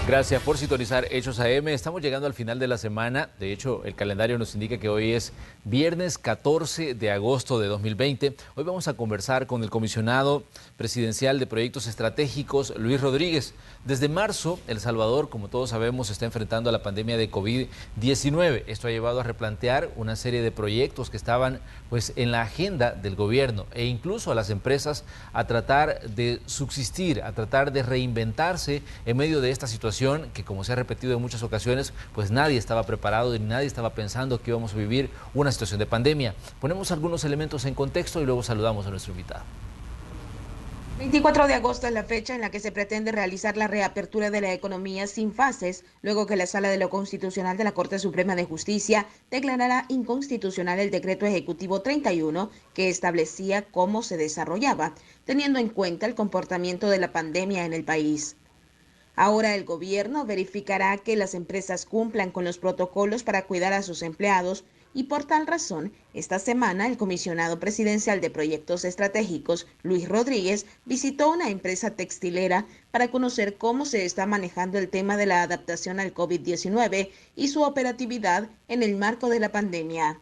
Gracias por sintonizar Hechos AM. Estamos llegando al final de la semana. De hecho, el calendario nos indica que hoy es viernes 14 de agosto de 2020. Hoy vamos a conversar con el comisionado presidencial de proyectos estratégicos, Luis Rodríguez. Desde marzo, El Salvador, como todos sabemos, está enfrentando a la pandemia de COVID-19. Esto ha llevado a replantear una serie de proyectos que estaban en la agenda del gobierno e incluso a las empresas a tratar de subsistir, a tratar de reinventarse en medio de esta situación que, como se ha repetido en muchas ocasiones, pues nadie estaba preparado y nadie estaba pensando que íbamos a vivir una situación de pandemia. Ponemos algunos elementos en contexto y luego saludamos a nuestro invitado. 24 de agosto es la fecha en la que se pretende realizar la reapertura de la economía sin fases, luego que la Sala de lo Constitucional de la Corte Suprema de Justicia declarara inconstitucional el decreto ejecutivo 31 que establecía cómo se desarrollaba, teniendo en cuenta el comportamiento de la pandemia en el país. Ahora el gobierno verificará que las empresas cumplan con los protocolos para cuidar a sus empleados y por tal razón, esta semana el comisionado presidencial de proyectos estratégicos, Luis Rodríguez, visitó una empresa textilera para conocer cómo se está manejando el tema de la adaptación al COVID-19 y su operatividad en el marco de la pandemia.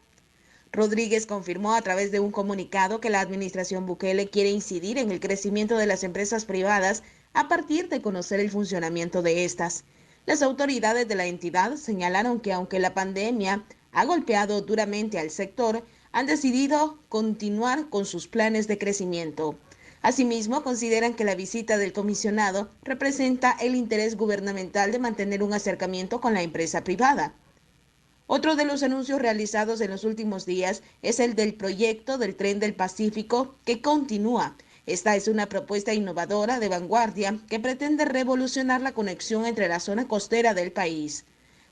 Rodríguez confirmó a través de un comunicado que la administración Bukele quiere incidir en el crecimiento de las empresas privadas a partir de conocer el funcionamiento de estas. Las autoridades de la entidad señalaron que aunque la pandemia ha golpeado duramente al sector, han decidido continuar con sus planes de crecimiento. Asimismo, consideran que la visita del comisionado representa el interés gubernamental de mantener un acercamiento con la empresa privada. Otro de los anuncios realizados en los últimos días es el del proyecto del Tren del Pacífico, que continúa. Esta es una propuesta innovadora de vanguardia que pretende revolucionar la conexión entre la zona costera del país.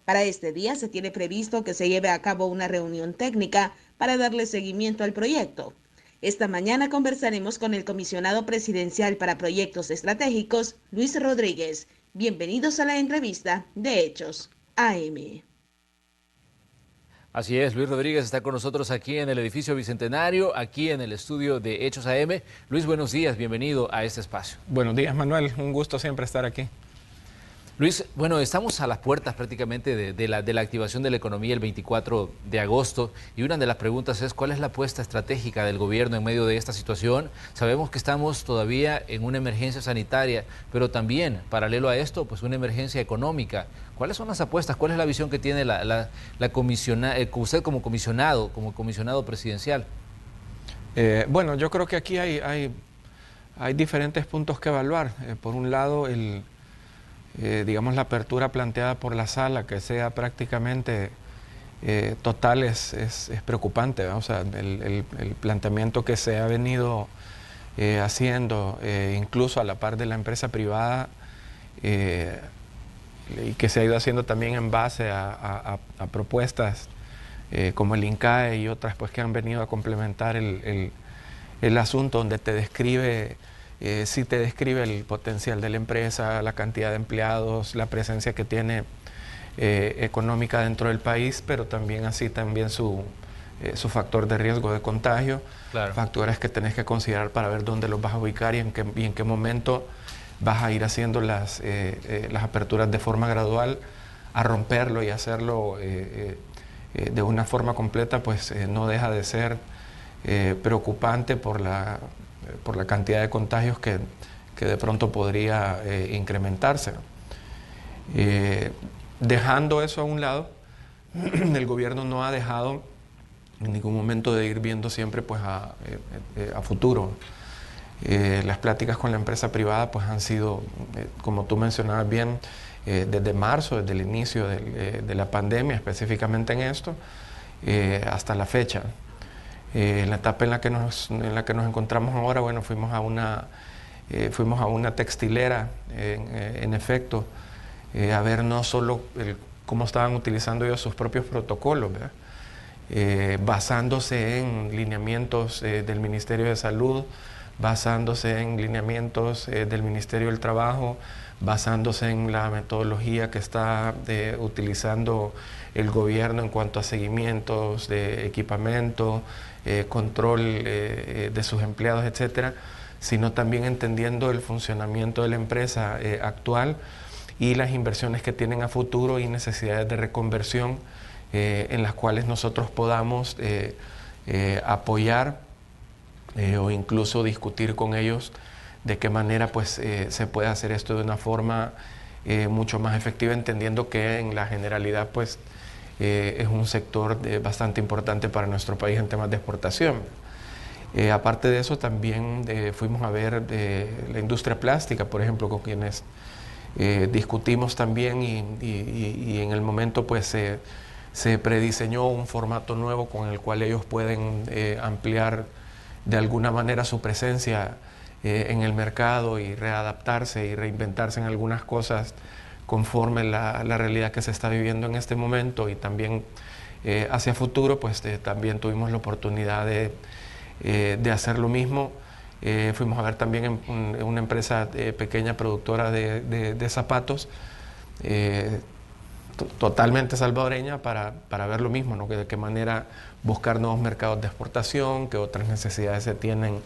Para este día se tiene previsto que se lleve a cabo una reunión técnica para darle seguimiento al proyecto. Esta mañana conversaremos con el comisionado presidencial para proyectos estratégicos, Luis Rodríguez. Bienvenidos a la entrevista de Hechos AM. Así es, Luis Rodríguez está con nosotros aquí en el edificio Bicentenario, aquí en el estudio de Hechos AM. Luis, buenos días, bienvenido a este espacio. Buenos días, Manuel, un gusto siempre estar aquí. Luis, bueno, estamos a las puertas prácticamente de la activación de la economía el 24 de agosto y una de las preguntas es ¿cuál es la apuesta estratégica del gobierno en medio de esta situación? Sabemos que estamos todavía en una emergencia sanitaria, pero también, paralelo a esto, pues una emergencia económica. ¿Cuáles son las apuestas? ¿Cuál es la visión que tiene usted como comisionado presidencial? Bueno, yo creo que aquí hay diferentes puntos que evaluar. Por un lado, digamos, la apertura planteada por la sala, que sea prácticamente total, es preocupante, ¿verdad? O sea, el planteamiento que se ha venido haciendo, incluso a la par de la empresa privada, y que se ha ido haciendo también en base a propuestas como el INCAE y otras pues, que han venido a complementar el asunto, donde te describe... sí te describe el potencial de la empresa, la cantidad de empleados, la presencia que tiene económica dentro del país, pero también su factor de riesgo de contagio, claro. Factores que tenés que considerar para ver dónde los vas a ubicar y en qué momento vas a ir haciendo las aperturas de forma gradual. A romperlo y hacerlo de una forma completa, pues no deja de ser preocupante por la cantidad de contagios que de pronto podría incrementarse. Dejando eso a un lado, el gobierno no ha dejado en ningún momento de ir viendo siempre pues, a futuro. Las pláticas con la empresa privada pues, han sido, como tú mencionabas bien, desde marzo, desde el inicio de la pandemia, específicamente en esto, hasta la fecha. En la etapa en la que nos encontramos ahora, bueno, fuimos a una textilera, en efecto, a ver no solo cómo estaban utilizando ellos sus propios protocolos, basándose en lineamientos del Ministerio de Salud, basándose en lineamientos del Ministerio del Trabajo, basándose en la metodología que está utilizando el gobierno en cuanto a seguimientos de equipamiento, control de sus empleados, etcétera, sino también entendiendo el funcionamiento de la empresa actual y las inversiones que tienen a futuro y necesidades de reconversión en las cuales nosotros podamos apoyar o incluso discutir con ellos de qué manera pues, se puede hacer esto de una forma mucho más efectiva, entendiendo que en la generalidad pues, es un sector bastante importante para nuestro país en temas de exportación. Aparte de eso, también fuimos a ver la industria plástica, por ejemplo, con quienes discutimos también y en el momento pues, se prediseñó un formato nuevo con el cual ellos pueden ampliar de alguna manera su presencia en el mercado y readaptarse y reinventarse en algunas cosas conforme la realidad que se está viviendo en este momento, y también hacia futuro pues también tuvimos la oportunidad de hacer lo mismo. Fuimos a ver también en una empresa pequeña productora de zapatos, totalmente salvadoreña, para ver lo mismo, ¿no? De qué manera buscar nuevos mercados de exportación, qué otras necesidades se tienen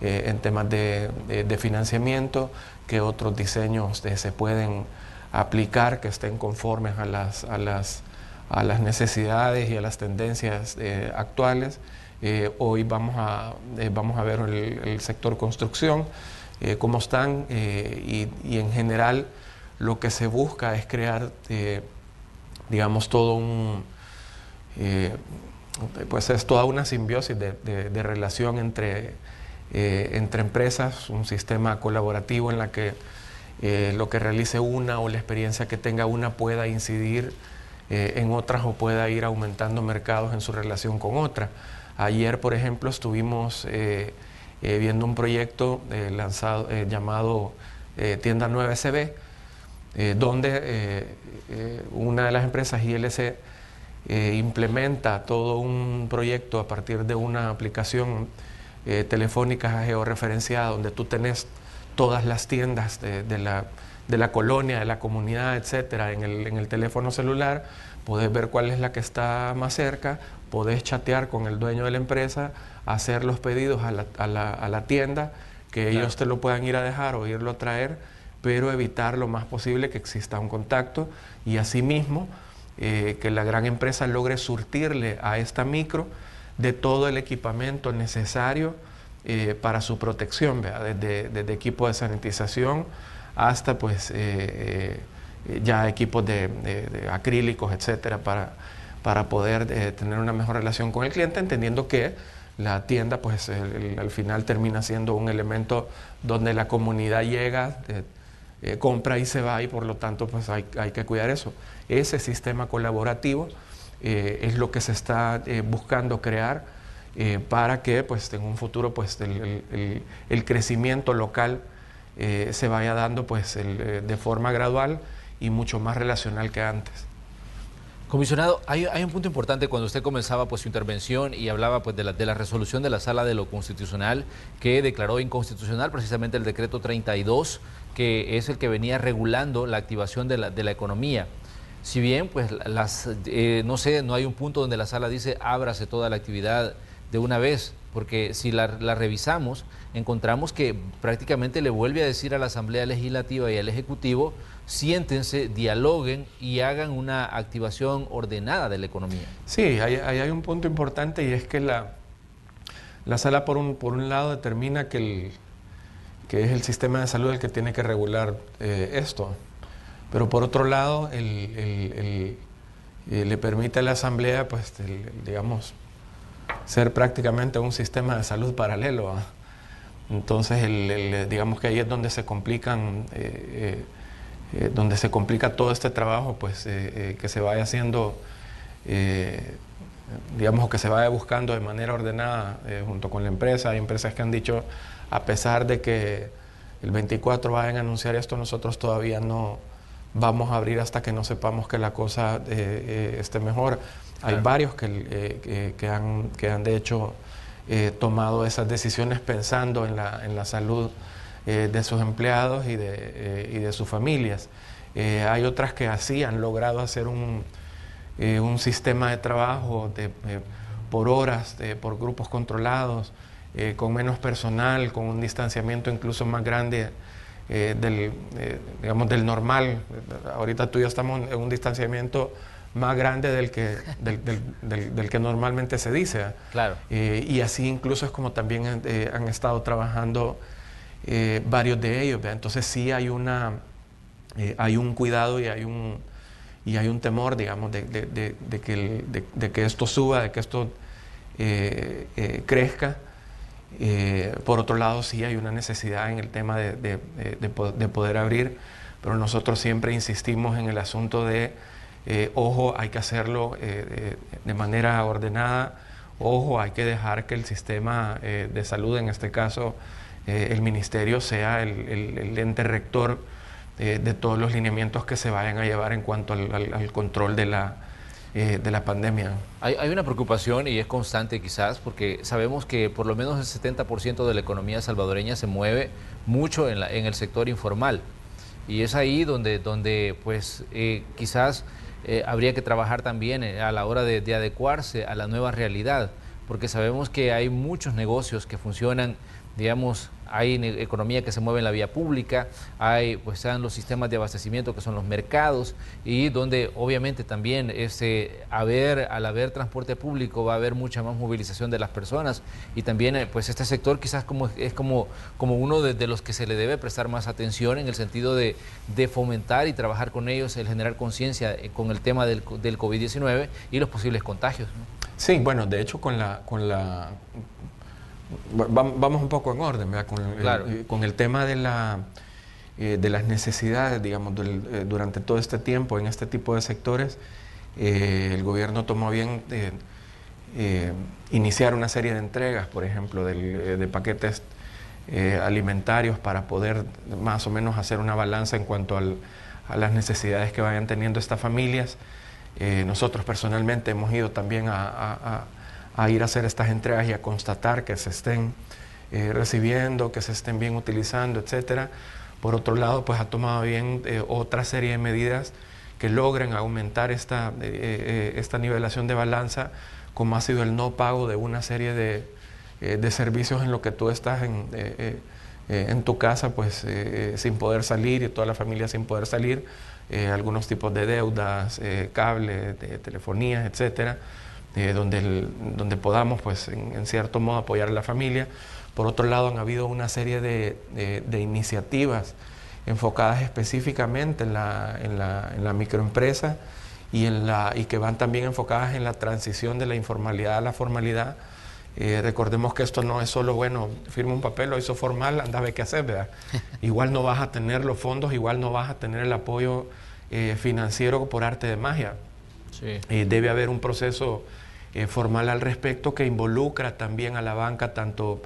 en temas de financiamiento, qué otros diseños se pueden aplicar que estén conformes a las necesidades y a las tendencias actuales. Hoy vamos a ver el sector construcción, cómo están, y en general lo que se busca es crear, digamos, pues es toda una simbiosis de relación entre empresas, un sistema colaborativo en la que lo que realice una o la experiencia que tenga una pueda incidir en otras o pueda ir aumentando mercados en su relación con otra. Ayer, por ejemplo, estuvimos viendo un proyecto llamado Tienda 9SB, donde una de las empresas, ILC, implementa todo un proyecto a partir de una aplicación telefónica georreferenciada, donde tú tenés todas las tiendas de la colonia, de la comunidad, etcétera, en el teléfono celular. Podés ver cuál es la que está más cerca, podés chatear con el dueño de la empresa, hacer los pedidos a la tienda, que ellos te lo puedan ir a dejar o irlo a traer, pero evitar lo más posible que exista un contacto, y asimismo que la gran empresa logre surtirle a esta micro de todo el equipamiento necesario para su protección, desde equipos de sanitización hasta pues ya equipos de acrílicos, etcétera, para poder tener una mejor relación con el cliente, entendiendo que la tienda pues al final termina siendo un elemento donde la comunidad llega, compra y se va, y por lo tanto pues hay que cuidar eso. Ese sistema colaborativo es lo que se está buscando crear para que pues en un futuro pues el crecimiento local se vaya dando pues de forma gradual y mucho más relacional que antes. Comisionado, hay un punto importante cuando usted comenzaba pues su intervención y hablaba pues de la resolución de la Sala de lo Constitucional, que declaró inconstitucional precisamente el decreto 32, que es el que venía regulando la activación de la economía. Si bien pues no sé, no hay un punto donde la Sala dice ábrase toda la actividad de una vez, porque si la revisamos, encontramos que prácticamente le vuelve a decir a la Asamblea Legislativa y al Ejecutivo: siéntense, dialoguen y hagan una activación ordenada de la economía. Sí, hay un punto importante, y es que la Sala por un lado determina que es el sistema de salud el que tiene que regular esto, pero por otro lado le permite a la Asamblea pues digamos ser prácticamente un sistema de salud paralelo, ¿eh? Entonces digamos que ahí es donde se complican donde se complica todo este trabajo, pues que se vaya haciendo, digamos, que se vaya buscando de manera ordenada junto con la empresa. Hay empresas que han dicho, a pesar de que el 24 vayan a anunciar esto, nosotros todavía no vamos a abrir hasta que no sepamos que la cosa esté mejor. Hay varios que han de hecho tomado esas decisiones pensando en la salud de sus empleados y de sus familias. Hay otras que así han logrado hacer un sistema de trabajo por horas, por grupos controlados, con menos personal, con un distanciamiento incluso más grande digamos, del normal. Ahorita tú y yo estamos en un distanciamiento más grande del que normalmente se dice. Claro. Y así incluso es como también han estado trabajando varios de ellos, ¿verdad? Entonces sí hay hay un cuidado y hay un temor, digamos, de que esto suba, de que esto crezca. Por otro lado, sí hay una necesidad en el tema de poder abrir, pero nosotros siempre insistimos en el asunto de, ojo, hay que hacerlo de manera ordenada, ojo, hay que dejar que el sistema de salud, en este caso el ministerio, sea el ente rector de todos los lineamientos que se vayan a llevar en cuanto al control de la pandemia. Hay una preocupación y es constante quizás porque sabemos que por lo menos el 70% de la economía salvadoreña se mueve mucho en el sector informal y es ahí donde pues quizás habría que trabajar también a la hora de adecuarse a la nueva realidad, porque sabemos que hay muchos negocios que funcionan, digamos, hay economía que se mueve en la vía pública, hay pues están los sistemas de abastecimiento que son los mercados y donde obviamente también al haber transporte público va a haber mucha más movilización de las personas y también pues este sector quizás es como uno de los que se le debe prestar más atención en el sentido de fomentar y trabajar con ellos, el generar conciencia con el tema del COVID-19 y los posibles contagios, ¿no? Sí, bueno, de hecho vamos un poco en orden, ¿verdad? Claro. Con el tema de las necesidades, digamos, durante todo este tiempo en este tipo de sectores, el gobierno tomó bien iniciar una serie de entregas, por ejemplo, de paquetes alimentarios para poder más o menos hacer una balanza en cuanto a las necesidades que vayan teniendo estas familias. Nosotros personalmente hemos ido también a ir a hacer estas entregas y a constatar que se estén recibiendo, que se estén bien utilizando, etcétera. Por otro lado, pues ha tomado bien otra serie de medidas que logren aumentar esta nivelación de balanza, como ha sido el no pago de una serie de servicios en lo que tú estás en tu casa, pues sin poder salir y toda la familia sin poder salir, algunos tipos de deudas, cable, de telefonías, etcétera. Donde podamos, pues, en cierto modo apoyar a la familia. Por otro lado, han habido una serie de iniciativas enfocadas específicamente en la microempresa y que van también enfocadas en la transición de la informalidad a la formalidad. Recordemos que esto no es solo, bueno, firma un papel, lo hizo formal, anda a ver qué hacer, ¿verdad? Igual no vas a tener los fondos, igual no vas a tener el apoyo financiero por arte de magia. Sí. Debe haber un proceso formal al respecto que involucra también a la banca, tanto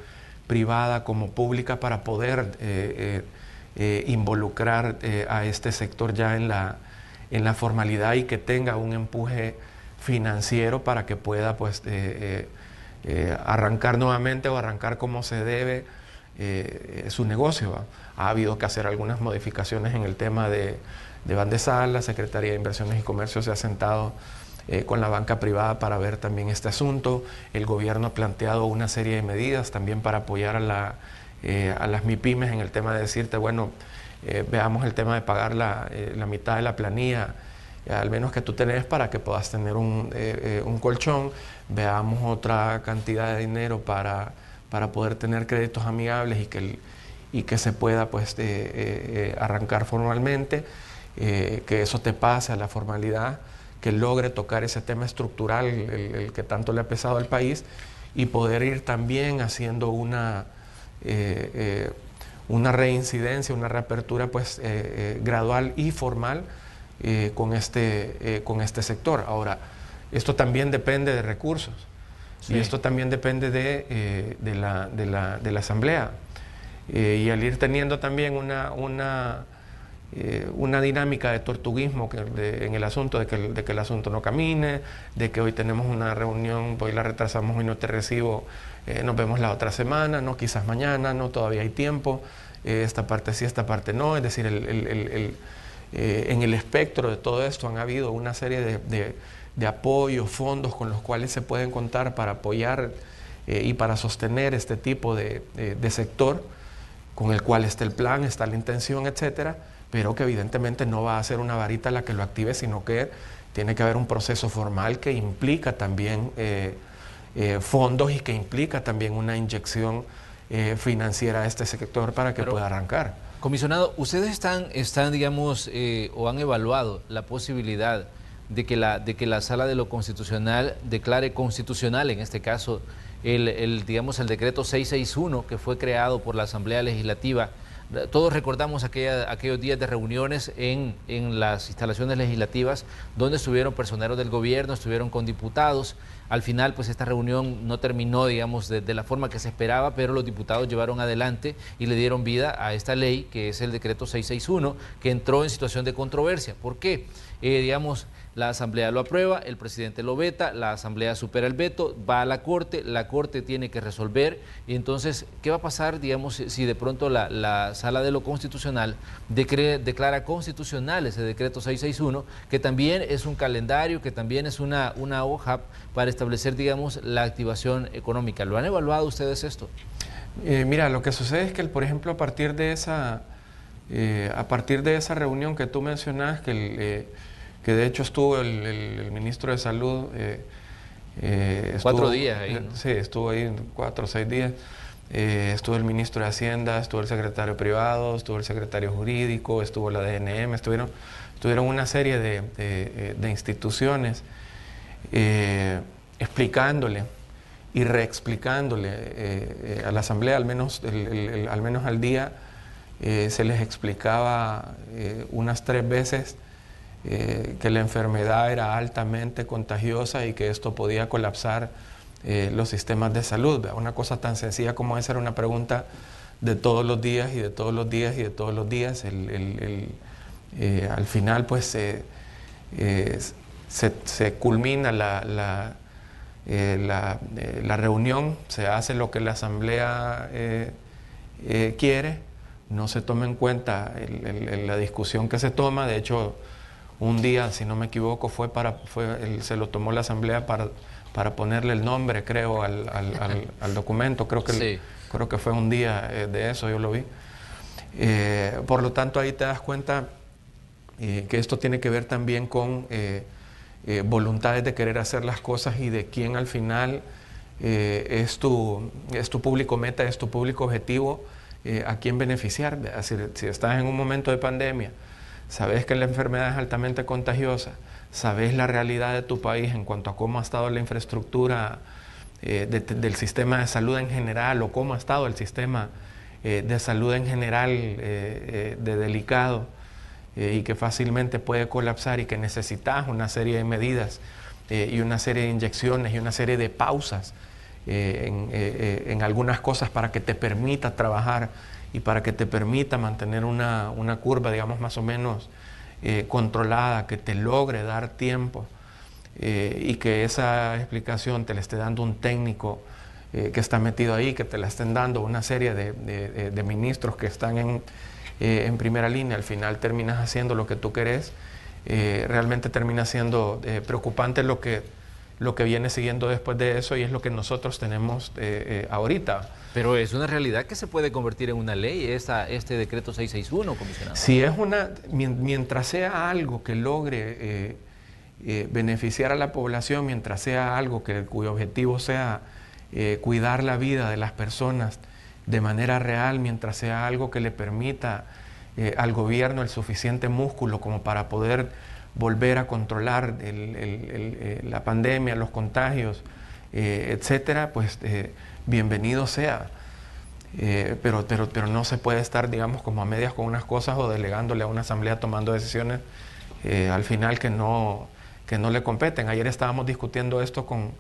privada como pública, para poder involucrar a este sector ya en la formalidad y que tenga un empuje financiero para que pueda, pues, arrancar nuevamente o arrancar como se debe su negocio, ¿va? Ha habido que hacer algunas modificaciones en el tema de Bandesal. La Secretaría de Inversiones y Comercio se ha sentado con la banca privada para ver también este asunto. El gobierno ha planteado una serie de medidas también para apoyar a las MIPYMES en el tema de decirte, bueno, veamos el tema de pagar la mitad de la planilla, al menos que tú tenés, para que puedas tener un colchón. Veamos otra cantidad de dinero para poder tener créditos amigables y que se pueda, pues, arrancar formalmente, que eso te pase a la formalidad, que logre tocar ese tema estructural, el que tanto le ha pesado al país, y poder ir también haciendo una reincidencia, una reapertura, pues, gradual y formal con este sector. Ahora, esto también depende de recursos, sí, y esto también depende de la Asamblea, y al ir teniendo también una dinámica de tortuguismo en el asunto de que el asunto no camine, de que hoy tenemos una reunión, hoy la retrasamos, hoy no te recibo, nos vemos la otra semana, no, quizás mañana, no, todavía hay tiempo, esta parte sí, esta parte no. Es decir, en el espectro de todo esto han habido una serie de apoyos, fondos con los cuales se pueden contar para apoyar y para sostener este tipo de sector, con el cual está el plan, está la intención, etcétera, pero que evidentemente no va a ser una varita la que lo active, sino que tiene que haber un proceso formal que implica también fondos y que implica también una inyección financiera a este sector para que pueda arrancar. Comisionado, ¿ustedes están digamos, o han evaluado la posibilidad de que la Sala de lo Constitucional declare constitucional, en este caso, digamos, el decreto 661 que fue creado por la Asamblea Legislativa? Todos recordamos aquellos días de reuniones en las instalaciones legislativas donde estuvieron personeros del gobierno, estuvieron con diputados. Al final, pues esta reunión no terminó, digamos, de la forma que se esperaba, pero los diputados llevaron adelante y le dieron vida a esta ley, que es el decreto 661, que entró en situación de controversia. ¿Por qué? Digamos, la Asamblea lo aprueba, el presidente lo veta, la Asamblea supera el veto, va a la Corte tiene que resolver, y entonces, ¿qué va a pasar, digamos, si de pronto la Sala de lo Constitucional declara constitucional ese decreto 661, que también es un calendario, que también es una hoja para establecer, digamos, la activación económica? ¿Lo han evaluado ustedes esto? Mira, lo que sucede es que, por ejemplo, a partir de esa reunión que tú mencionas, que de hecho estuvo el ministro de Salud, 4 días ahí, ¿no? Sí, estuvo ahí 4 o 6 días. Estuvo el ministro de Hacienda, estuvo el secretario privado, estuvo el secretario jurídico, estuvo la DNM, estuvieron una serie de instituciones explicándole y reexplicándole a la Asamblea, al menos al día, se les explicaba unas 3 veces que la enfermedad era altamente contagiosa y que esto podía colapsar los sistemas de salud. Una cosa tan sencilla como esa era una pregunta de todos los días y de todos los días y de todos los días. Al final, pues, se culmina la reunión, se hace lo que la Asamblea quiere, no se toma en cuenta la discusión que se toma. De hecho, un día, si no me equivoco, se lo tomó la Asamblea para ponerle el nombre, creo, al documento. Creo que fue un día de eso, yo lo vi. Por lo tanto, ahí te das cuenta que esto tiene que ver también con voluntades de querer hacer las cosas y de quién al final es tu público meta, es tu público objetivo, a quién beneficiar. Si estás en un momento de pandemia, sabes que la enfermedad es altamente contagiosa, sabes la realidad de tu país en cuanto a cómo ha estado la infraestructura del sistema de salud en general, o cómo ha estado el sistema de salud en general de delicado, y que fácilmente puede colapsar, y que necesitas una serie de medidas y una serie de inyecciones y una serie de pausas en algunas cosas para que te permita trabajar y para que te permita mantener una curva, digamos, más o menos controlada, que te logre dar tiempo, y que esa explicación te la esté dando un técnico que está metido ahí, que te la estén dando una serie de ministros que están en primera línea. Al final terminas haciendo lo que tú querés. Realmente termina siendo preocupante lo que viene siguiendo después de eso, y es lo que nosotros tenemos ahorita. Pero es una realidad que se puede convertir en una ley, este decreto 661, comisionado. Si es mientras sea algo que logre beneficiar a la población, mientras sea algo cuyo objetivo sea cuidar la vida de las personas de manera real, mientras sea algo que le permita al gobierno el suficiente músculo como para poder volver a controlar la pandemia, los contagios, etcétera, pues bienvenido sea. Pero no se puede estar, digamos, como a medias con unas cosas, o delegándole a una asamblea tomando decisiones al final que no le competen. Ayer estábamos discutiendo esto con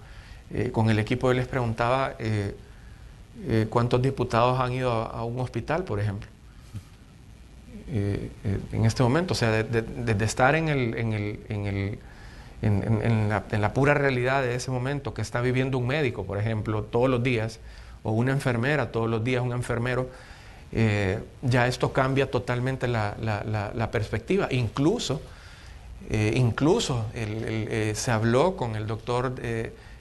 el equipo, y les preguntaba cuántos diputados han ido a un hospital, por ejemplo, en este momento. O sea, de estar en la pura realidad de ese momento que está viviendo un médico, por ejemplo, todos los días, o una enfermera todos los días, un enfermero, ya esto cambia totalmente la perspectiva. Incluso se habló con el doctor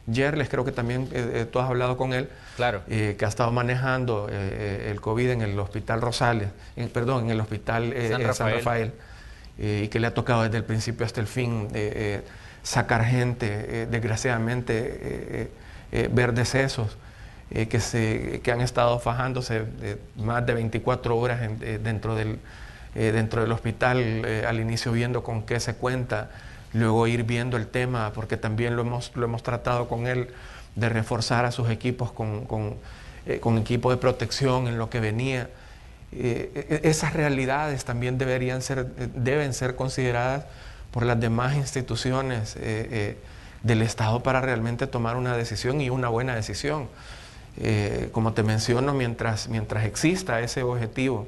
Yerles, creo que también tú has hablado con él, claro, que ha estado manejando el COVID en el Hospital Rosales, en el Hospital San Rafael, y que le ha tocado desde el principio hasta el fin sacar gente, desgraciadamente, ver decesos que han estado fajándose más de 24 horas dentro del hospital, al inicio viendo con qué se cuenta, luego ir viendo el tema, porque también lo hemos tratado con él, de reforzar a sus equipos con equipo de protección en lo que venía. Esas realidades también deben ser consideradas por las demás instituciones del Estado para realmente tomar una decisión, y una buena decisión. Como te menciono, mientras exista ese objetivo,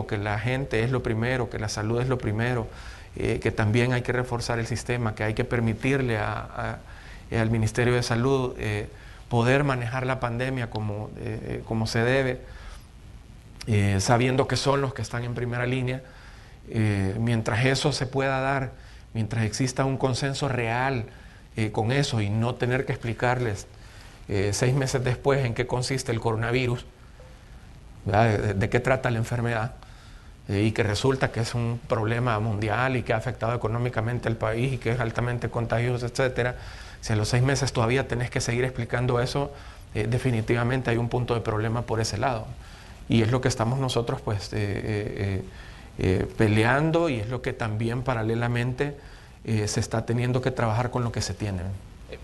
que la gente es lo primero, que la salud es lo primero, que también hay que reforzar el sistema, que hay que permitirle al Ministerio de Salud poder manejar la pandemia como se debe, sabiendo que son los que están en primera línea. Mientras eso se pueda dar, mientras exista un consenso real con eso, y no tener que explicarles 6 meses después en qué consiste el coronavirus, de qué trata la enfermedad, y que resulta que es un problema mundial y que ha afectado económicamente al país y que es altamente contagioso, etcétera. Si a los 6 meses todavía tenés que seguir explicando eso, definitivamente hay un punto de problema por ese lado. Y es lo que estamos nosotros pues peleando, y es lo que también paralelamente se está teniendo que trabajar con lo que se tiene.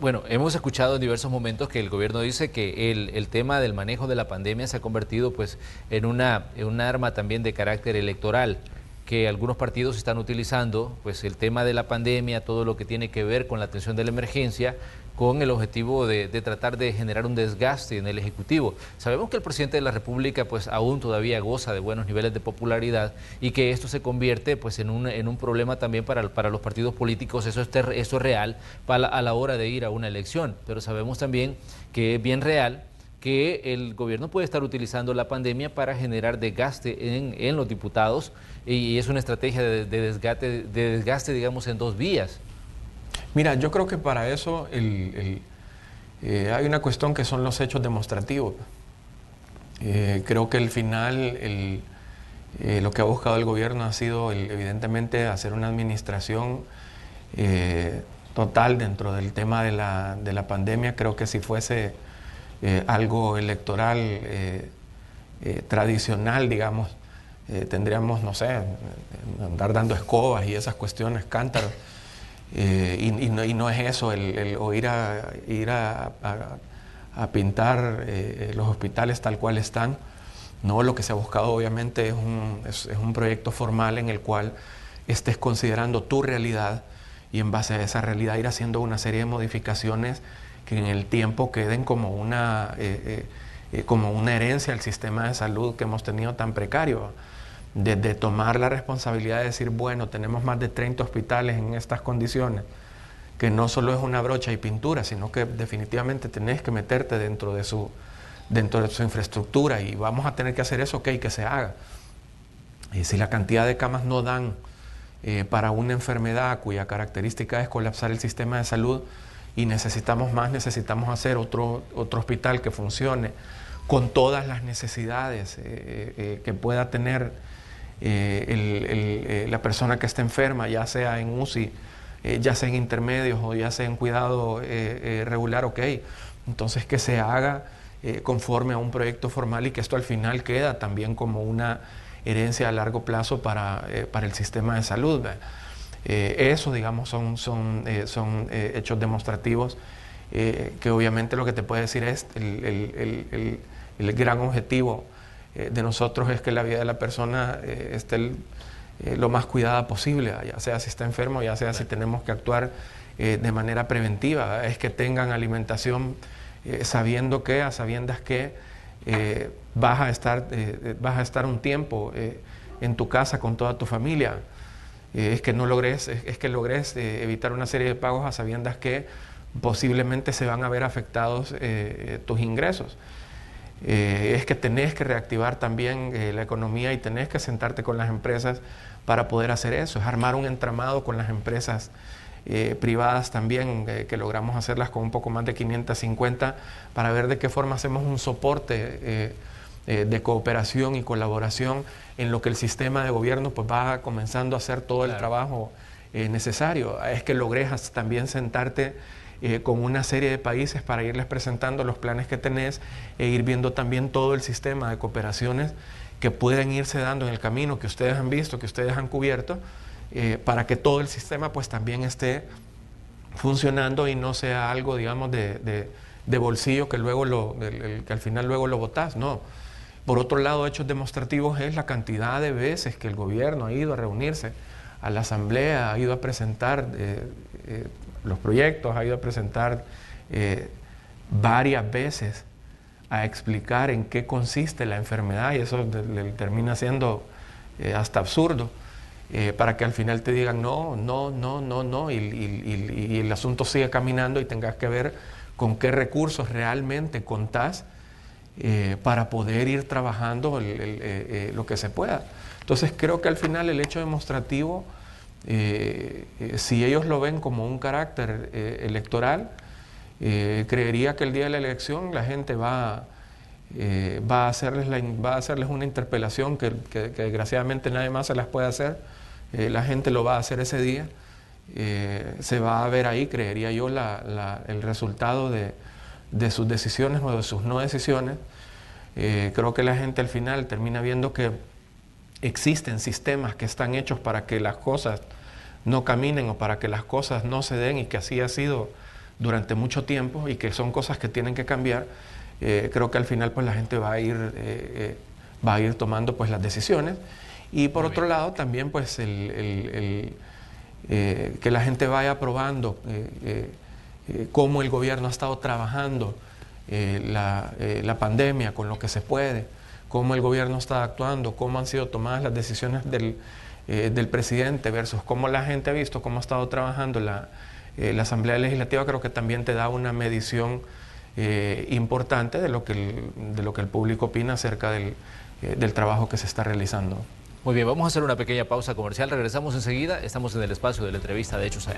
Bueno, hemos escuchado en diversos momentos que el gobierno dice que el tema del manejo de la pandemia se ha convertido pues en un arma también de carácter electoral, que algunos partidos están utilizando pues el tema de la pandemia, todo lo que tiene que ver con la atención de la emergencia, con el objetivo de tratar de generar un desgaste en el Ejecutivo. Sabemos que el presidente de la República pues aún todavía goza de buenos niveles de popularidad, y que esto se convierte pues en un problema también para los partidos políticos. Eso es real a la hora de ir a una elección, pero sabemos también que es bien real que el gobierno puede estar utilizando la pandemia para generar desgaste en los diputados, y es una estrategia de desgaste, digamos, en dos vías. Mira, yo creo que para eso hay una cuestión que son los hechos demostrativos. Creo que al final lo que ha buscado el gobierno ha sido evidentemente hacer una administración total dentro del tema de la pandemia. Creo que si fuese algo electoral tradicional, digamos, tendríamos, no sé, andar dando escobas y esas cuestiones, cántaros. Y no es eso, o ir a pintar los hospitales tal cual están. No, lo que se ha buscado obviamente es un proyecto formal en el cual estés considerando tu realidad, y en base a esa realidad ir haciendo una serie de modificaciones que en el tiempo queden como una herencia al sistema de salud que hemos tenido tan precario. De tomar la responsabilidad de decir, bueno, tenemos más de 30 hospitales en estas condiciones, que no solo es una brocha y pintura, sino que definitivamente tenés que meterte dentro de su infraestructura, y vamos a tener que hacer eso, que se haga. Y si la cantidad de camas no dan para una enfermedad cuya característica es colapsar el sistema de salud, y necesitamos más, necesitamos hacer otro hospital que funcione con todas las necesidades que pueda tener la persona que está enferma, ya sea en UCI, ya sea en intermedios o ya sea en cuidado regular, entonces que se haga conforme a un proyecto formal, y que esto al final queda también como una herencia a largo plazo para el sistema de salud. Eso, digamos, son hechos demostrativos que obviamente lo que te puede decir es el gran objetivo de nosotros es que la vida de la persona esté lo más cuidada posible, ya sea si está enfermo, ya sea si tenemos que actuar de manera preventiva, es que tengan alimentación sabiendo que, a sabiendas que vas a estar un tiempo en tu casa con toda tu familia, es que logres evitar una serie de pagos a sabiendas que posiblemente se van a ver afectados tus ingresos. Es que tenés que reactivar también la economía, y tenés que sentarte con las empresas para poder hacer eso, es armar un entramado con las empresas privadas también, que logramos hacerlas con un poco más de 550, para ver de qué forma hacemos un soporte de cooperación y colaboración en lo que el sistema de gobierno pues va comenzando a hacer todo el trabajo necesario. Es que logres también sentarte con una serie de países para irles presentando los planes que tenés e ir viendo también todo el sistema de cooperaciones que pueden irse dando en el camino que ustedes han visto, que ustedes han cubierto, para que todo el sistema pues también esté funcionando y no sea algo, digamos, de bolsillo que luego que al final luego lo botás, no. Por otro lado, hechos demostrativos es la cantidad de veces que el gobierno ha ido a reunirse a la asamblea, ha ido a presentar los proyectos, ha ido a presentar varias veces a explicar en qué consiste la enfermedad, y eso le termina siendo hasta absurdo, para que al final te digan no, y el asunto sigue caminando y tengas que ver con qué recursos realmente contás para poder ir trabajando lo que se pueda. Entonces creo que al final el hecho demostrativo, si ellos lo ven como un carácter electoral, creería que el día de la elección la gente va a hacerles una interpelación que desgraciadamente nadie más se las puede hacer. La gente lo va a hacer ese día. Se va a ver ahí, creería yo, el resultado de sus decisiones o de sus no decisiones. Creo que la gente al final termina viendo que existen sistemas que están hechos para que las cosas no caminen o para que las cosas no se den, y que así ha sido durante mucho tiempo, y que son cosas que tienen que cambiar. Creo que al final pues la gente va a ir tomando pues las decisiones, y por otro lado también pues que la gente vaya probando cómo el gobierno ha estado trabajando la pandemia con lo que se puede, cómo el gobierno está actuando, cómo han sido tomadas las decisiones del presidente versus cómo la gente ha visto cómo ha estado trabajando la Asamblea Legislativa. Creo que también te da una medición importante de lo que el público opina acerca del trabajo que se está realizando. Muy bien, vamos a hacer una pequeña pausa comercial, regresamos enseguida, estamos en el espacio de la entrevista de Hechos AM.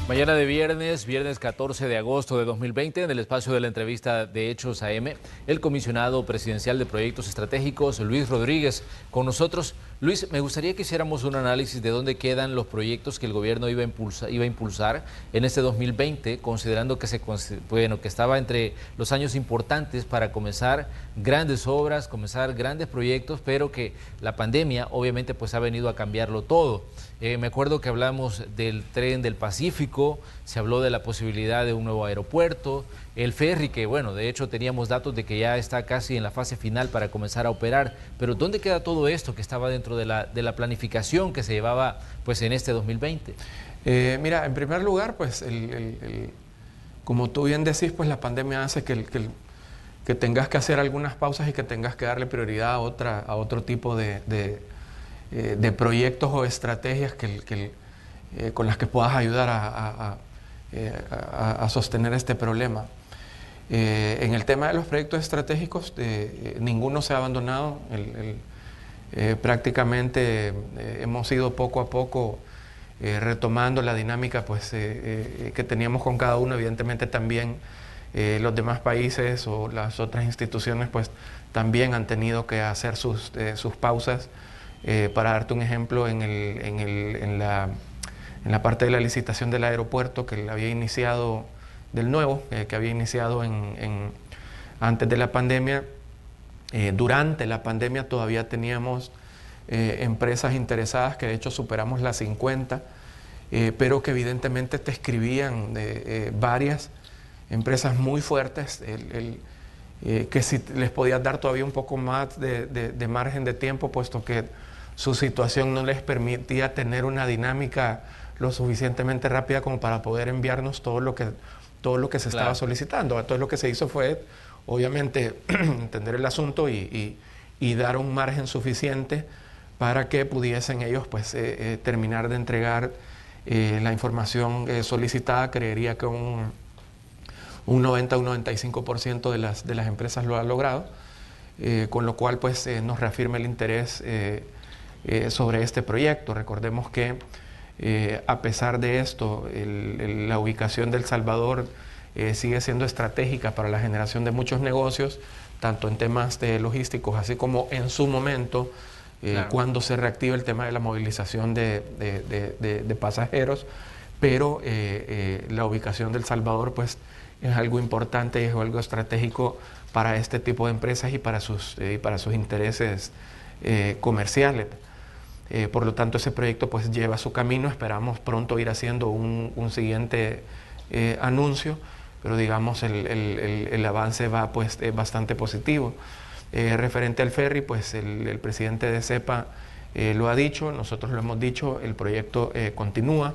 Mañana de viernes 14 de agosto de 2020, en el espacio de la entrevista de Hechos AM, el comisionado presidencial de proyectos estratégicos, Luis Rodríguez, con nosotros. Luis, me gustaría que hiciéramos un análisis de dónde quedan los proyectos que el gobierno iba a impulsar en este 2020, considerando que que estaba entre los años importantes para comenzar grandes obras, comenzar grandes proyectos, pero que la pandemia obviamente pues ha venido a cambiarlo todo. Me acuerdo que hablamos del tren del Pacífico, se habló de la posibilidad de un nuevo aeropuerto, el ferry, que bueno, de hecho teníamos datos de que ya está casi en la fase final para comenzar a operar, pero ¿dónde queda todo esto que estaba dentro de la planificación que se llevaba pues en este 2020? Mira, en primer lugar, pues como tú bien decís, pues la pandemia hace que tengas que hacer algunas pausas y que tengas que darle prioridad a otro tipo de proyectos o estrategias con las que puedas ayudar a sostener este problema. En el tema de los proyectos estratégicos, ninguno se ha abandonado. Prácticamente hemos ido poco a poco retomando la dinámica pues, que teníamos con cada uno. Evidentemente también los demás países o las otras instituciones pues, también han tenido que hacer sus pausas. Para darte un ejemplo, en la parte de la licitación del aeropuerto que había iniciado del nuevo, que había iniciado antes de la pandemia, durante la pandemia todavía teníamos empresas interesadas, que de hecho superamos las 50, pero que evidentemente te escribían varias empresas muy fuertes, que si les podías dar todavía un poco más de margen de tiempo, puesto que su situación no les permitía tener una dinámica lo suficientemente rápida como para poder enviarnos todo lo que se estaba solicitando. Entonces lo que se hizo fue, obviamente, entender el asunto y dar un margen suficiente para que pudiesen ellos pues, terminar de entregar La información solicitada creería que un 90 o un 95% de las empresas lo ha logrado, con lo cual pues nos reafirma el interés sobre este proyecto. Recordemos que a pesar de esto, la ubicación de El Salvador sigue siendo estratégica para la generación de muchos negocios, tanto en temas de logísticos, así como en su momento, claro, cuando se reactiva el tema de la movilización de pasajeros, pero la ubicación de El Salvador pues es algo importante y es algo estratégico para este tipo de empresas y para sus intereses comerciales. Por lo tanto, ese proyecto pues lleva su camino. Esperamos pronto ir haciendo un siguiente anuncio, pero digamos el avance va pues bastante positivo. Referente al ferry, pues el presidente de CEPA lo ha dicho, nosotros lo hemos dicho, el proyecto continúa.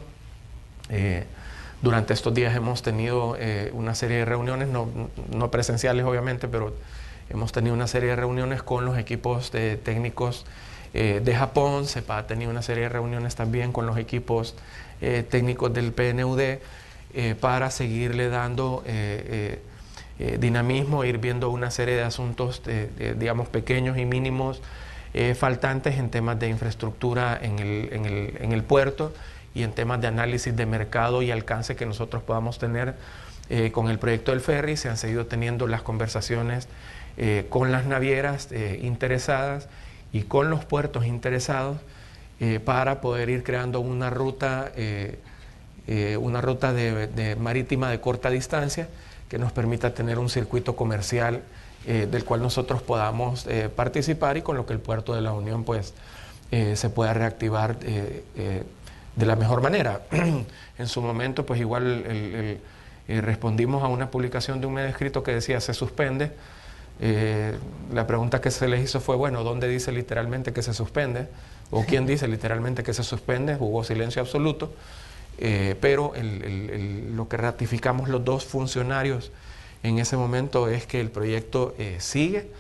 Durante estos días hemos tenido una serie de reuniones, no presenciales obviamente, pero hemos tenido una serie de reuniones con los equipos técnicos de Japón. CEPA ha tenido una serie de reuniones también con los equipos técnicos del PNUD para seguirle dando dinamismo, ir viendo una serie de asuntos, digamos, pequeños y mínimos faltantes en temas de infraestructura en el puerto y en temas de análisis de mercado y alcance que nosotros podamos tener con el proyecto del ferry. Se han seguido teniendo las conversaciones con las navieras interesadas y con los puertos interesados para poder ir creando una ruta marítima de corta distancia que nos permita tener un circuito comercial del cual nosotros podamos participar y con lo que el puerto de la Unión pues se pueda reactivar de la mejor manera. En su momento pues igual respondimos a una publicación de un medio escrito que decía se suspende. La pregunta que se les hizo fue, bueno, ¿dónde dice literalmente que se suspende? ¿O quién dice literalmente que se suspende? Hubo silencio absoluto, pero lo que ratificamos los dos funcionarios en ese momento es que el proyecto sigue,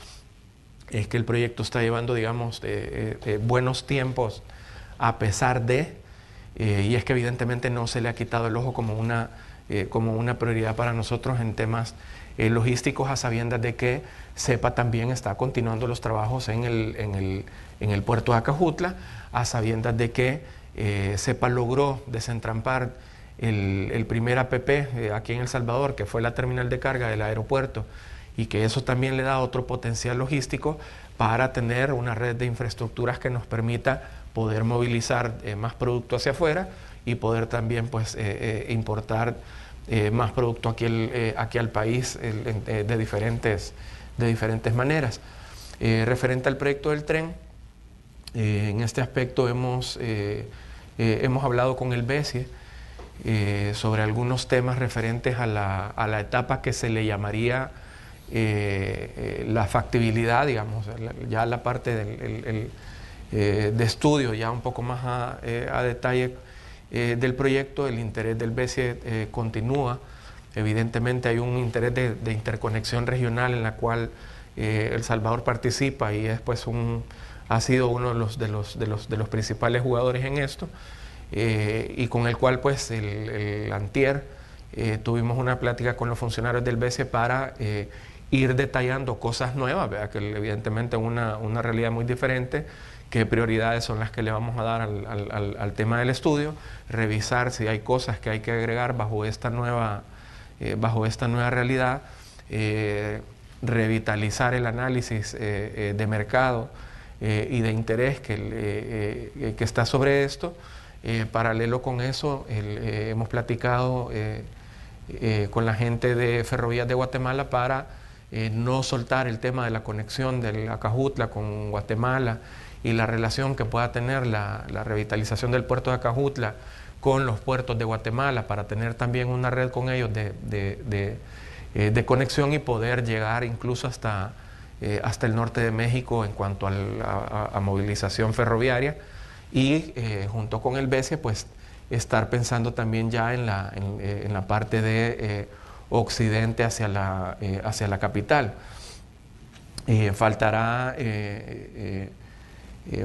es que el proyecto está llevando, digamos, buenos tiempos a pesar de, y es que evidentemente no se le ha quitado el ojo como una prioridad para nosotros en temas logísticos, a sabiendas de que CEPA también está continuando los trabajos en el puerto de Acajutla, a sabiendas de que CEPA logró desentrampar el primer APP aquí en El Salvador, que fue la terminal de carga del aeropuerto, y que eso también le da otro potencial logístico para tener una red de infraestructuras que nos permita poder movilizar más producto hacia afuera y poder también pues importar más producto aquí al país de diferentes maneras. Referente al proyecto del tren, en este aspecto hemos hablado con el BESIE sobre algunos temas referentes a la etapa que se le llamaría la factibilidad, digamos, ya la parte de estudio, ya un poco más a detalle del proyecto. El interés del BESIE continúa. Evidentemente hay un interés de interconexión regional en la cual El Salvador participa y es pues ha sido uno de los principales jugadores en esto, y con el cual pues el antier tuvimos una plática con los funcionarios del BESIE para ir detallando cosas nuevas, ¿verdad? Que evidentemente una realidad muy diferente, qué prioridades son las que le vamos a dar al tema del estudio, revisar si hay cosas que hay que agregar bajo esta nueva realidad, revitalizar el análisis de mercado y de interés que está sobre esto. Paralelo con eso, hemos platicado con la gente de Ferrovías de Guatemala para no soltar el tema de la conexión del Acajutla con Guatemala y la relación que pueda tener la revitalización del puerto de Acajutla con los puertos de Guatemala, para tener también una red con ellos de conexión y poder llegar incluso hasta el norte de México en cuanto a movilización ferroviaria, y junto con el BESIE pues estar pensando también ya en la parte de occidente hacia la capital. Faltará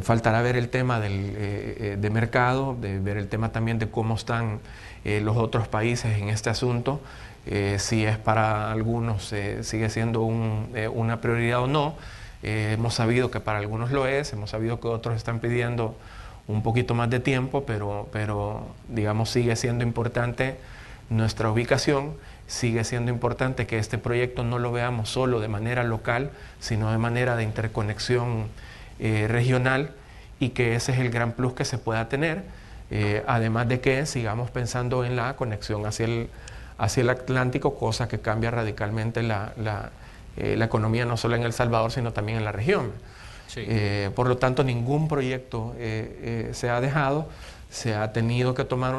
Faltará ver el tema de mercado, de ver el tema también de cómo están los otros países en este asunto, si es para algunos sigue siendo una prioridad o no. Hemos sabido que para algunos lo es, hemos sabido que otros están pidiendo un poquito más de tiempo, pero digamos sigue siendo importante nuestra ubicación, sigue siendo importante que este proyecto no lo veamos solo de manera local, sino de manera de interconexión regional, y que ese es el gran plus que se pueda tener, además de que sigamos pensando en la conexión hacia el Atlántico, cosa que cambia radicalmente la economía no solo en El Salvador, sino también en la región. Sí. Por lo tanto, ningún proyecto se ha dejado, se ha tenido que tomar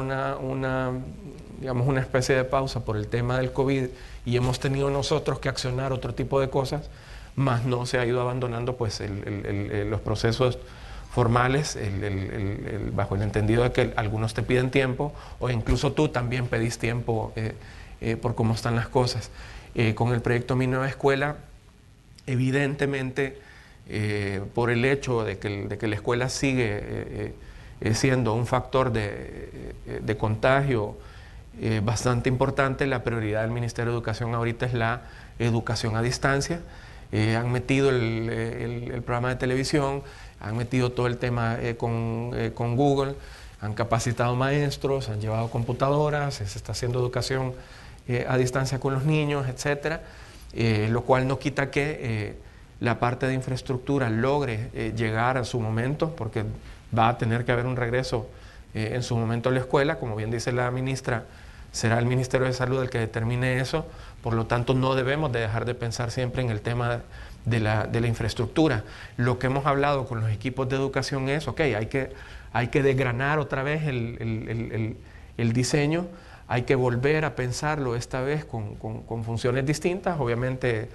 digamos, una especie de pausa por el tema del COVID, y hemos tenido nosotros que accionar otro tipo de cosas, más no se ha ido abandonando pues los procesos formales, bajo el entendido de que algunos te piden tiempo, o incluso tú también pedís tiempo por cómo están las cosas. Con el proyecto Mi Nueva Escuela, evidentemente, por el hecho de que la escuela sigue siendo un factor de contagio bastante importante, la prioridad del Ministerio de Educación ahorita es la educación a distancia. Han metido el programa de televisión, han metido todo el tema con Google, han capacitado maestros, han llevado computadoras, se está haciendo educación a distancia con los niños, etcétera, lo cual no quita que la parte de infraestructura logre llegar a su momento, porque va a tener que haber un regreso en su momento a la escuela. Como bien dice la ministra, será el Ministerio de Salud el que determine eso. Por lo tanto, no debemos de dejar de pensar siempre en el tema de la infraestructura. Lo que hemos hablado con los equipos de educación es, ok, hay que desgranar otra vez el diseño, hay que volver a pensarlo esta vez con funciones distintas, obviamente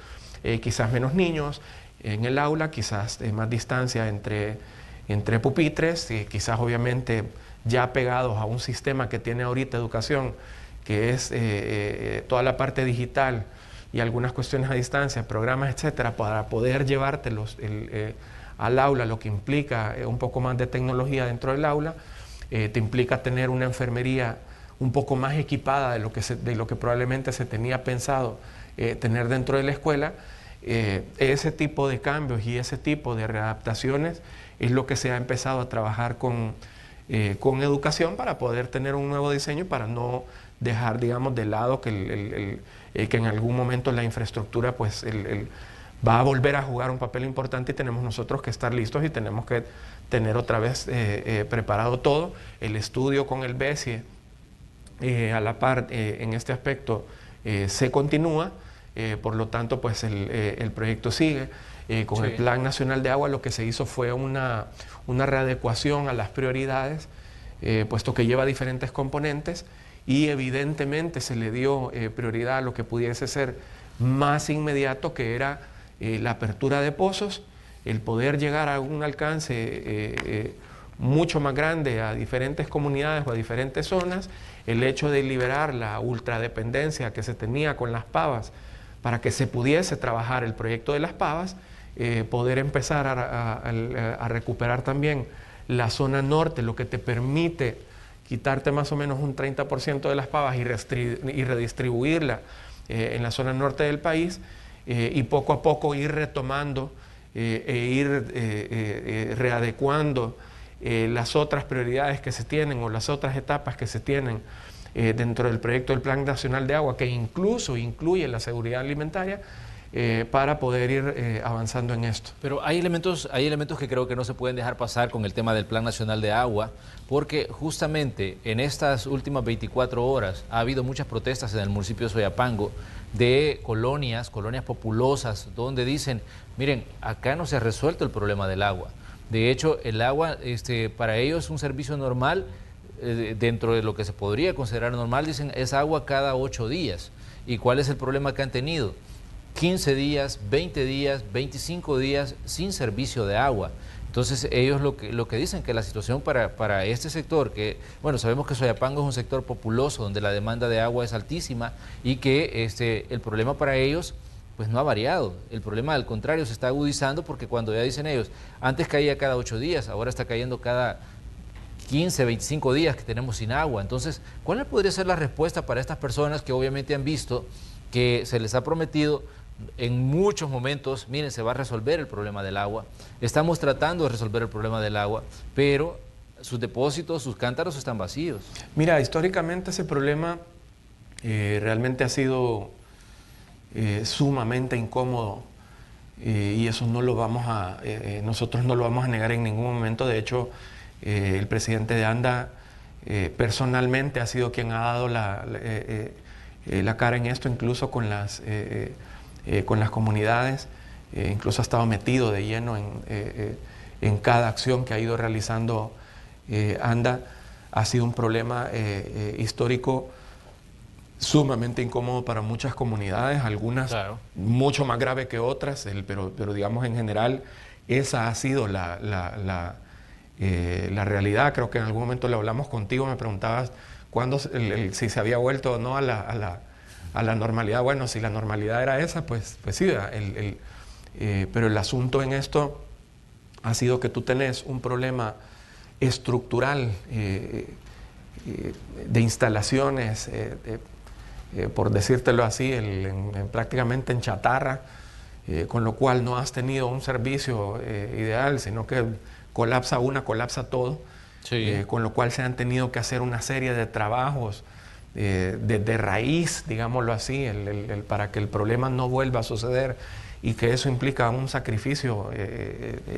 quizás menos niños en el aula, quizás más distancia entre pupitres, quizás obviamente ya pegados a un sistema que tiene ahorita educación, que es toda la parte digital y algunas cuestiones a distancia, programas, etcétera, para poder llevártelos al aula, lo que implica un poco más de tecnología dentro del aula, te implica tener una enfermería un poco más equipada de lo que probablemente se tenía pensado tener dentro de la escuela. Ese tipo de cambios y ese tipo de readaptaciones es lo que se ha empezado a trabajar con educación, para poder tener un nuevo diseño, para no dejar, digamos, de lado que en algún momento la infraestructura pues va a volver a jugar un papel importante, y tenemos nosotros que estar listos y tenemos que tener otra vez preparado todo. El estudio con el BESIE a la par en este aspecto se continúa, por lo tanto pues el proyecto sigue. Con el Plan Nacional de Agua lo que se hizo fue una readecuación a las prioridades, puesto que lleva diferentes componentes, y evidentemente se le dio prioridad a lo que pudiese ser más inmediato, que era la apertura de pozos, el poder llegar a un alcance mucho más grande a diferentes comunidades o a diferentes zonas, el hecho de liberar la ultradependencia que se tenía con las pavas para que se pudiese trabajar el proyecto de las pavas, poder empezar a recuperar también la zona norte, lo que te permite quitarte más o menos un 30% de las pavas y redistribuirla en la zona norte del país, y poco a poco ir retomando readecuando las otras prioridades que se tienen, o las otras etapas que se tienen dentro del proyecto del Plan Nacional de Agua, que incluso incluye la seguridad alimentaria, para poder ir avanzando en esto. Pero hay elementos que creo que no se pueden dejar pasar con el tema del Plan Nacional de Agua, porque justamente en estas últimas 24 horas ha habido muchas protestas en el municipio de Soyapango de colonias populosas, donde dicen, miren, acá no se ha resuelto el problema del agua. De hecho, el agua para ellos es un servicio normal, dentro de lo que se podría considerar normal, dicen, es agua cada 8 días. ¿Y cuál es el problema que han tenido? 15 días, 20 días, 25 días sin servicio de agua. Entonces ellos lo que dicen, que la situación para este sector, que bueno, sabemos que Soyapango es un sector populoso donde la demanda de agua es altísima, y que el problema para ellos pues no ha variado. El problema, al contrario, se está agudizando porque cuando ya dicen ellos, antes caía cada 8 días, ahora está cayendo cada 15, 25 días que tenemos sin agua. Entonces, ¿cuál podría ser la respuesta para estas personas que obviamente han visto que se les ha prometido en muchos momentos, miren, se va a resolver el problema del agua, estamos tratando de resolver el problema del agua, pero sus depósitos, sus cántaros están vacíos? Mira, históricamente ese problema realmente ha sido sumamente incómodo y eso no lo vamos a, nosotros no lo vamos a negar en ningún momento. De hecho, el presidente de ANDA personalmente ha sido quien ha dado la cara en esto, incluso con las comunidades, incluso ha estado metido de lleno en cada acción que ha ido realizando ANDA. Ha sido un problema histórico sumamente incómodo para muchas comunidades, algunas claro, mucho más grave que otras, pero digamos en general esa ha sido la realidad. Creo que en algún momento le hablamos contigo, me preguntabas cuándo, si se había vuelto o no a la normalidad. Bueno, si la normalidad era esa, pues sí, pero el asunto en esto ha sido que tú tenés un problema estructural de instalaciones, por decírtelo así, prácticamente en chatarra, con lo cual no has tenido un servicio ideal, sino que colapsa una, colapsa todo, sí. Con lo cual se han tenido que hacer una serie de trabajos de raíz, digámoslo así, para que el problema no vuelva a suceder, y que eso implica un sacrificio,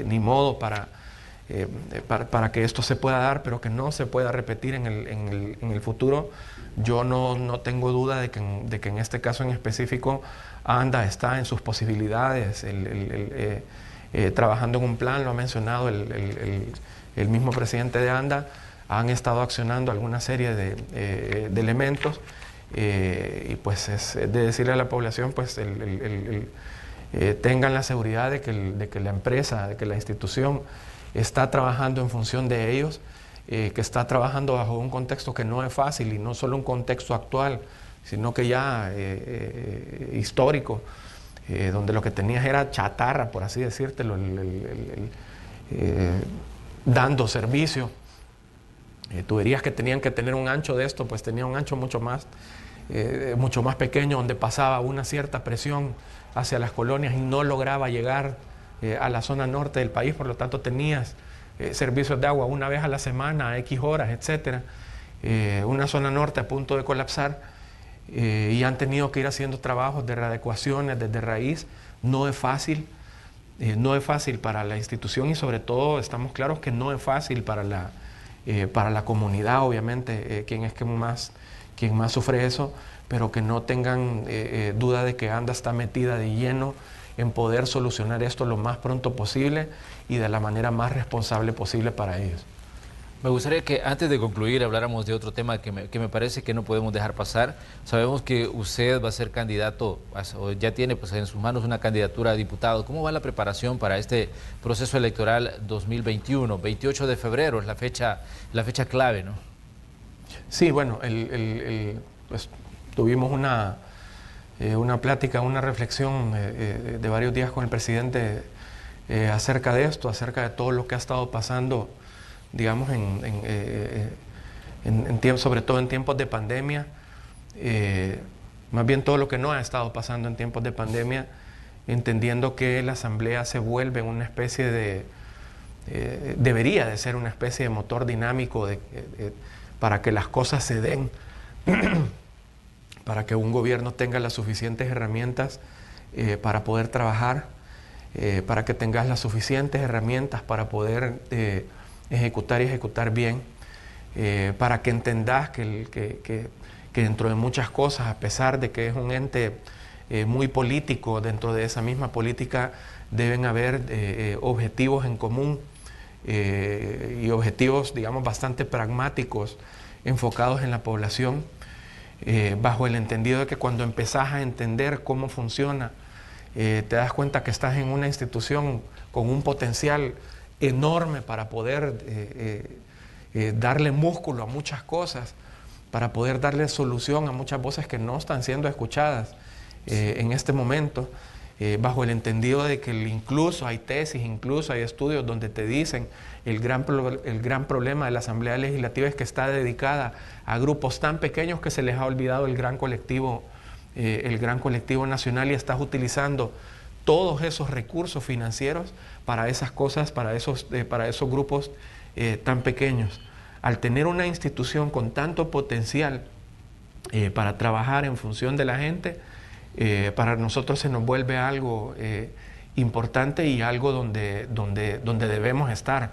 ni modo, para que esto se pueda dar, pero que no se pueda repetir en el futuro. Yo no tengo duda de que en este caso en específico ANDA está en sus posibilidades, trabajando en un plan, lo ha mencionado el mismo presidente de ANDA. Han estado accionando alguna serie de elementos, y pues es de decirle a la población, pues tengan la seguridad de que la empresa, de que la institución está trabajando en función de ellos, que está trabajando bajo un contexto que no es fácil, y no solo un contexto actual, sino que ya histórico, donde lo que tenías era chatarra, por así decírtelo, dando servicio. Tuberías que tenían que tener un ancho de esto, pues tenía un ancho mucho más pequeño, donde pasaba una cierta presión hacia las colonias y no lograba llegar a la zona norte del país. Por lo tanto tenías servicios de agua una vez a la semana, a X horas, etcétera. Una zona norte a punto de colapsar, y han tenido que ir haciendo trabajos de readecuaciones desde raíz. No es fácil, no es fácil para la institución, y sobre todo estamos claros que no es fácil para la comunidad, obviamente, quien más sufre eso, pero que no tengan duda de que ANDA está metida de lleno en poder solucionar esto lo más pronto posible y de la manera más responsable posible para ellos. Me gustaría que antes de concluir habláramos de otro tema que me parece que no podemos dejar pasar. Sabemos que usted va a ser candidato, o ya tiene pues en sus manos una candidatura a diputado. ¿Cómo va la preparación para este proceso electoral 2021? 28 de febrero es la fecha clave, ¿no? Sí, bueno, pues, tuvimos una plática, una reflexión de varios días con el presidente acerca de esto, acerca de todo lo que ha estado pasando, digamos, sobre todo en tiempos de pandemia, más bien todo lo que no ha estado pasando en tiempos de pandemia, entendiendo que la Asamblea se vuelve una especie debería de ser una especie de motor dinámico para que las cosas se den, para que un gobierno tenga las suficientes herramientas para poder trabajar, para que tengas las suficientes herramientas para poder ejecutar bien, para que entendas que dentro de muchas cosas, a pesar de que es un ente muy político, dentro de esa misma política deben haber objetivos en común, y objetivos, digamos, bastante pragmáticos, enfocados en la población, bajo el entendido de que cuando empezás a entender cómo funciona, te das cuenta que estás en una institución con un potencial enorme para poder darle músculo a muchas cosas, para poder darle solución a muchas voces que no están siendo escuchadas en este momento, bajo el entendido de que incluso hay tesis, incluso hay estudios donde te dicen el gran problema de la Asamblea Legislativa es que está dedicada a grupos tan pequeños que se les ha olvidado el gran colectivo nacional, y estás utilizando todos esos recursos financieros para esas cosas, para esos grupos tan pequeños. Al tener una institución con tanto potencial para trabajar en función de la gente, para nosotros se nos vuelve algo importante y algo donde debemos estar.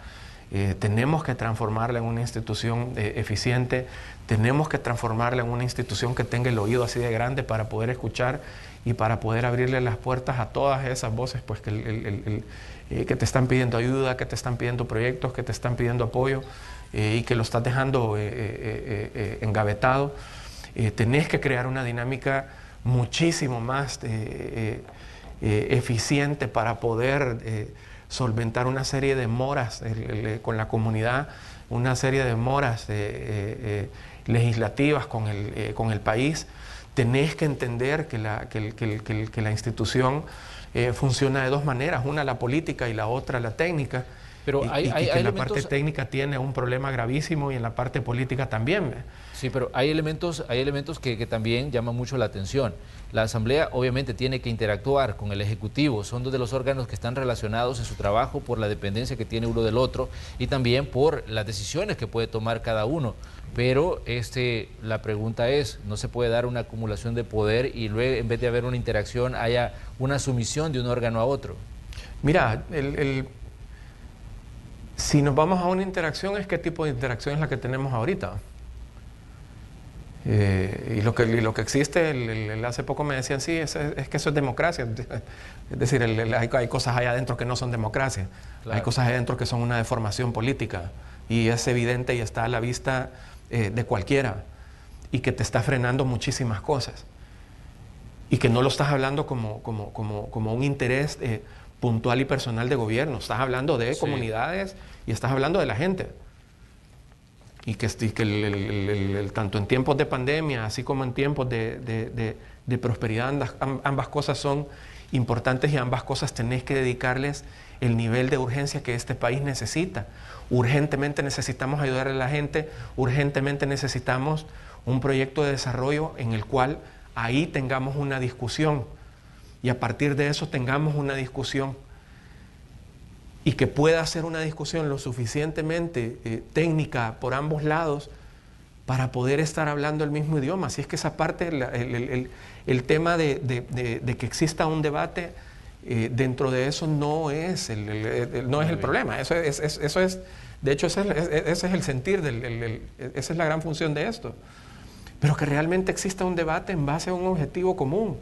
Tenemos que transformarla en una institución eficiente, tenemos que transformarla en una institución que tenga el oído así de grande para poder escuchar y para poder abrirle las puertas a todas esas voces pues, que te están pidiendo ayuda, que te están pidiendo proyectos, que te están pidiendo apoyo y que lo estás dejando engavetado. Tenés que crear una dinámica muchísimo más eficiente para poder solventar una serie de moras con la comunidad, una serie de moras legislativas con el país. Tenés que entender que la institución funciona de dos maneras, una la política y la otra la técnica. Pero hay que la elementos... parte técnica tiene un problema gravísimo y en la parte política también. Sí, pero hay elementos que también llaman mucho la atención. La Asamblea obviamente tiene que interactuar con el Ejecutivo, son dos de los órganos que están relacionados en su trabajo por la dependencia que tiene uno del otro y también por las decisiones que puede tomar cada uno. Pero la pregunta es, ¿no se puede dar una acumulación de poder y luego en vez de haber una interacción haya una sumisión de un órgano a otro? Mira, si nos vamos a una interacción, ¿qué tipo de interacción es la que tenemos ahorita? Y lo que existe, hace poco me decían, sí, es que eso es democracia. Es decir, hay cosas allá adentro que no son democracia. Claro. Hay cosas allá adentro que son una deformación política. Y es evidente y está a la vista de cualquiera. Y que te está frenando muchísimas cosas. Y que no lo estás hablando como un interés puntual y personal de gobierno. Estás hablando de comunidades y estás hablando de la gente. Y que tanto en tiempos de pandemia, así como en tiempos de prosperidad, ambas cosas son importantes y ambas cosas tenés que dedicarles el nivel de urgencia que este país necesita. Urgentemente necesitamos ayudar a la gente, urgentemente necesitamos un proyecto de desarrollo en el cual ahí tengamos una discusión y a partir de eso tengamos una discusión y que pueda ser una discusión lo suficientemente técnica por ambos lados para poder estar hablando el mismo idioma. Así es que esa parte, el tema de que exista un debate dentro de eso no es el problema. Eso es, de hecho, ese es el sentir, esa es la gran función de esto. Pero que realmente exista un debate en base a un objetivo común,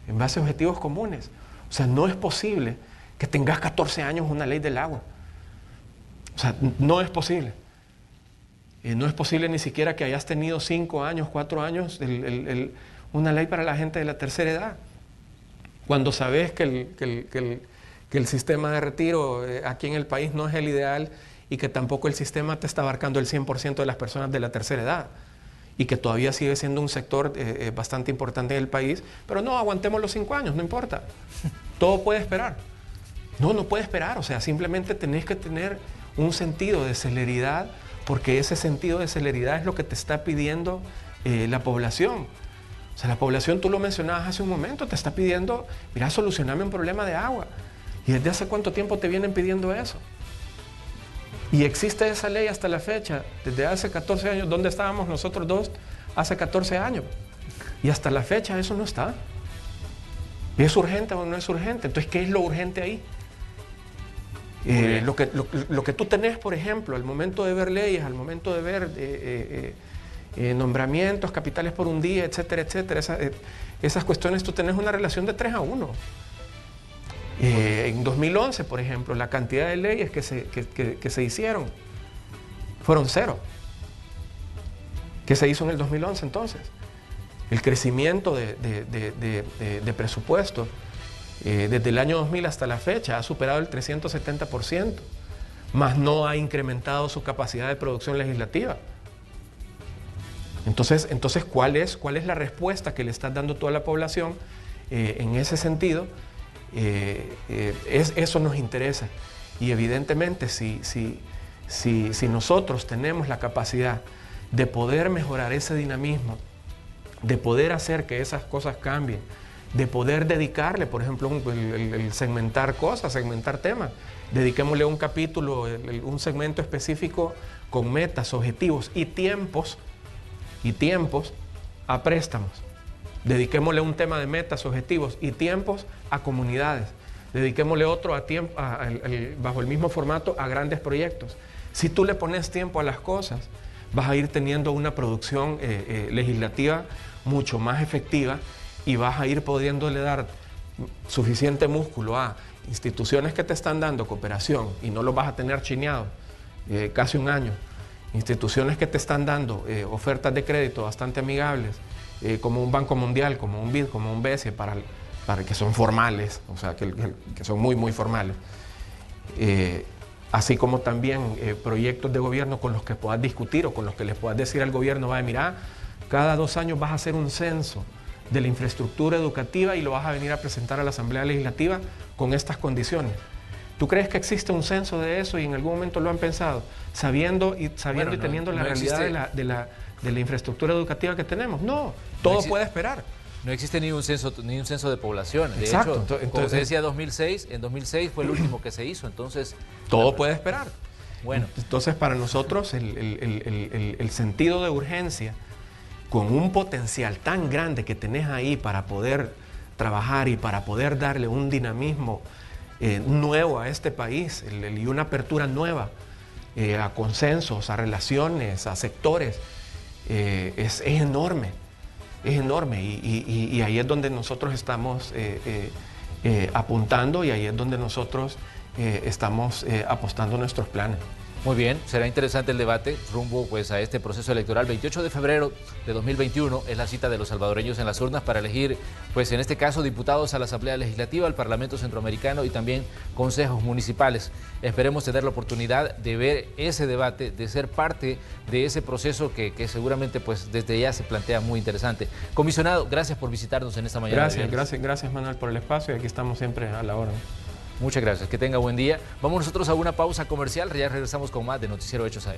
en base a objetivos comunes. O sea, no es posible que tengas 14 años una ley del agua. O sea, no es posible. No es posible ni siquiera que hayas tenido 5 años, 4 años una ley para la gente de la tercera edad. Cuando sabes que el sistema de retiro aquí en el país no es el ideal y que tampoco el sistema te está abarcando el 100% de las personas de la tercera edad. Y que todavía sigue siendo un sector bastante importante en el país, pero no, aguantemos los 5 años, no importa. Todo puede esperar. No puede esperar, o sea, simplemente tenés que tener un sentido de celeridad, porque ese sentido de celeridad es lo que te está pidiendo la población. O sea, la población, tú lo mencionabas hace un momento, te está pidiendo, mira, solucioname un problema de agua. ¿Y desde hace cuánto tiempo te vienen pidiendo eso? Y existe esa ley hasta la fecha, desde hace 14 años, ¿dónde estábamos nosotros dos hace 14 años? Y hasta la fecha eso no está. ¿Es urgente o no es urgente? Entonces, ¿qué es lo urgente ahí? Lo que tú tenés, por ejemplo, al momento de ver leyes, al momento de ver nombramientos, capitales por un día, etcétera, etcétera, esas cuestiones, tú tenés una relación de 3-1. En 2011, por ejemplo, la cantidad de leyes que se hicieron fueron 0. ¿Qué se hizo en el 2011 entonces? El crecimiento de presupuesto desde el año 2000 hasta la fecha ha superado el 370%, más no ha incrementado su capacidad de producción legislativa. Entonces ¿cuál es la respuesta que le estás dando tú a la población En ese sentido, eso nos interesa. Y evidentemente, si nosotros tenemos la capacidad de poder mejorar ese dinamismo, de poder hacer que esas cosas cambien, de poder dedicarle, por ejemplo, el segmentar cosas, segmentar temas, dediquémosle un capítulo, un segmento específico con metas, objetivos y tiempos a préstamos. Dediquémosle un tema de metas, objetivos y tiempos a comunidades. Dediquémosle otro bajo el mismo formato a grandes proyectos. Si tú le pones tiempo a las cosas, vas a ir teniendo una producción legislativa mucho más efectiva y vas a ir pudiéndole dar suficiente músculo a instituciones que te están dando cooperación y no los vas a tener chineados casi un año. Instituciones que te están dando ofertas de crédito bastante amigables, como un Banco Mundial, como un BID, como un BESIE, para que son formales, o sea, que son muy, muy formales. Así como también proyectos de gobierno con los que puedas discutir o con los que les puedas decir al gobierno, vaya, mira, cada 2 años vas a hacer un censo de la infraestructura educativa y lo vas a venir a presentar a la Asamblea Legislativa con estas condiciones. ¿Tú crees que existe un censo de eso y en algún momento lo han pensado? Sabiendo y teniendo la realidad de la infraestructura educativa que tenemos. No, todo puede esperar. No existe ni un censo de población. De Exacto. hecho, como se decía, en 2006 fue el último que se hizo, entonces... Todo puede esperar. Bueno. Entonces, para nosotros, el sentido de urgencia, con un potencial tan grande que tenés ahí para poder trabajar y para poder darle un dinamismo nuevo a este país y una apertura nueva a consensos, a relaciones, a sectores, es enorme. Es enorme y ahí es donde nosotros estamos apuntando y ahí es donde nosotros estamos apostando nuestros planes. Muy bien, será interesante el debate rumbo pues, a este proceso electoral. 28 de febrero de 2021 es la cita de los salvadoreños en las urnas para elegir, pues en este caso, diputados a la Asamblea Legislativa, al Parlamento Centroamericano y también consejos municipales. Esperemos tener la oportunidad de ver ese debate, de ser parte de ese proceso que seguramente pues, desde ya se plantea muy interesante. Comisionado, gracias por visitarnos en esta mañana. Gracias Manuel por el espacio y aquí estamos siempre a la orden. Muchas gracias, que tenga buen día. Vamos nosotros a una pausa comercial, ya regresamos con más de Noticiero Hechos AM.